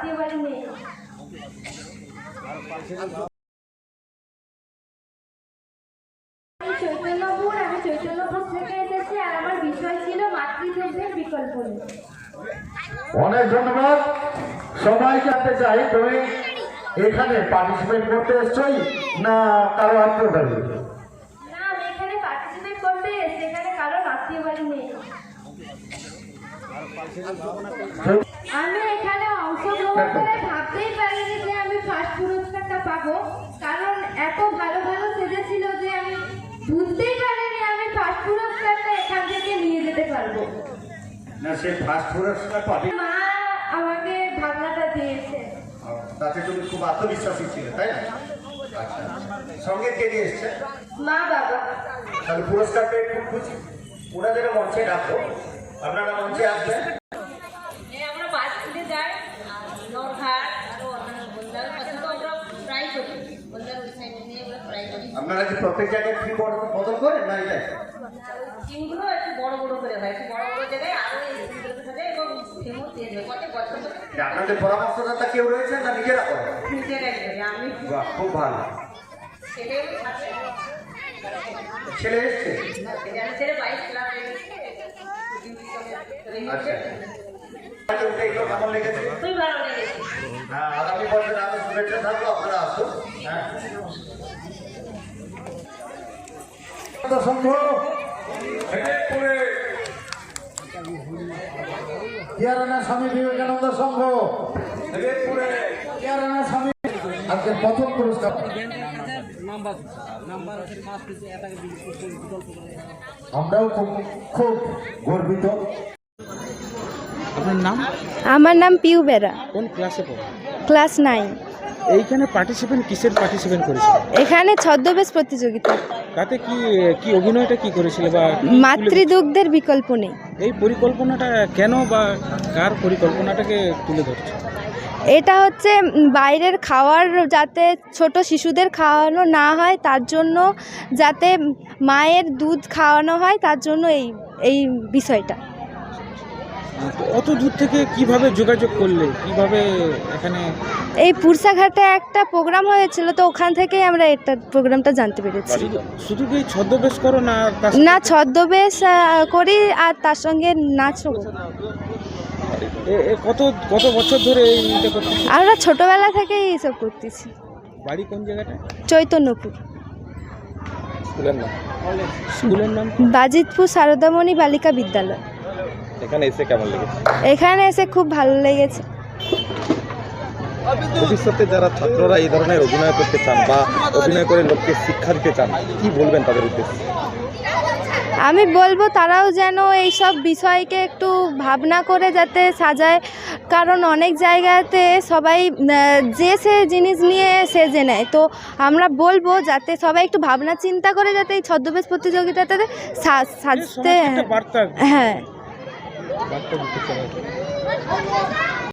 আত্মীয় বাড়ি নেই। আমি চৈতন্যপুর থেকে এসেছি আর আমার বিষয় ছিল মাতৃযুদ্ধের বিকল্প নেই। অনেক ধন্যবাদ। সবাই জানতে চাই তুমি এখানে পার্টিসিপেট করতে এসছোই না কারো আত্মীয় বাড়ি? না, আমি এখানে পার্টিসিপেট করতে এসেছি, এখানে কারো আত্মীয় বাড়ি নেই। আমি এখানে অংশগ্রহণ করে ভাবতেই পারিনি যে আমি ফার্স্ট পুরস্কারটা পাবো, কারণ এত ভালো ভালো সেজেছিল যে আমি বুঝতেই পারিনি আমি ফার্স্ট পুরস্কারটা এখান থেকে নিয়ে যেতে পারবো। না, সে ফার্স্ট পুরস্কার পাবে। মা আমাকে ভাবনাটা দিয়েছে। তাতে তুমি খুব আত্মবিশ্বাসী ছিলে, তাই না? আচ্ছা, সঙ্গে কে নিয়ে এসছে? মা বাবা। তাহলে পুরস্কার পেয়ে খুব খুশি। ওনাদের মঞ্চে ডাকো, আপনারা মঞ্চে আসবেন। আমরা বাস থেকে যাই, নরঘাট আরো বন্যার কথা তো আমরা প্রায় করি, বন্যার ওই সাইডে নিয়ে আমরা প্রায় করি। আপনারা কি প্রত্যেক জায়গায় ফ্রি বদল করেন না? এটা টিমগুলো একটু বড় বড় করে হয়, একটু বড় বড় জায়গায় আরো স্কুলগুলো থাকে এবং ফেমস চেঞ্জ হয়। কত বছর ধরে আপনাদের পরামর্শদাতা কেউ রয়েছে না নিজেরা করেন? নিজেরাই করি। আমি বাহ, খুব ভালো। ছেলে আছে, ছেলে এসছে? ছেলে 22 ক্লাস আচ্ছা, এগুলো কেমন লেগেছে? খুবই ভালো লেগেছে। হ্যাঁ, আগামী বছর আরো শুভেচ্ছা থাকলো, আপনারা আসুন। হ্যাঁ, সংঘ ইয়ারানা স্বামী বিবেকানন্দ সংঘ ইয়ারানা স্বামী আজকের প্রথম পুরস্কার। আমরাও খুব গর্বিত। আপনার নাম? আমার নাম পিউ বেরা, কোন ক্লাসে পড়েন? ক্লাস 9। এইখানে কিসের পার্টিসিপেন্ট করেছিল? এখানে ছদ্মবেশ প্রতিযোগিতা। তাতে কি অভিনয়টা কি করেছিল বা মাতৃদুগ্ধের বিকল্প নেই। এই পরিকল্পনাটা কেন বা কার পরিকল্পনাটাকে তুলে ধরছে? এটা হচ্ছে বাইরের খাওয়ার যাতে ছোট শিশুদের খাওয়ানো না হয়, তার জন্য যাতে মায়ের দুধ খাওয়ানো হয়, তার জন্য এই বিষয়টা। অত দূর থেকে কিভাবে যোগাযোগ করলে, কিভাবে এখানে? এই পুরসাঘাটে একটা প্রোগ্রাম হয়েছিল, তো ওখান থেকেই আমরা এটা প্রোগ্রামটা জানতে পেরেছি। শুধু কি ছদ্মবেশ করো না? না, ছদ্মবেশ করি আর তার সঙ্গে নাচও। কত বছর ধরে এইটা করতেছি? আমরা ছোটবেলা থেকেই এইসব করতেছি। বাড়ি কোন জায়গাটা? চৈতন্যপুর। স্কুলের নাম? বাজিতপুর শারদামণি বালিকা বিদ্যালয়। এখানে এসে কেমন লেগেছে? এখানে এসে খুব ভালো লেগেছে। ভবিষ্যতে যারা ছাত্ররা এই ধরনের অভিনয় করতে চান বা অভিনয় করে লোককে শিক্ষা দিতে চান, কি বলবেন তাদের উদ্দেশ্যে? আমি বলবো তারাও যেন এইসব বিষয়কে একটু ভাবনা করে যাতে সাজায়, কারণ অনেক জায়গাতে সবাই সে জিনিস নিয়ে সেজে নেয়। তো আমরা বলবো যাতে সবাই একটু ভাবনা চিন্তা করে যাতে এই ছদ্মবেশ প্রতিযোগিতাতে সাজতে। হ্যাঁ।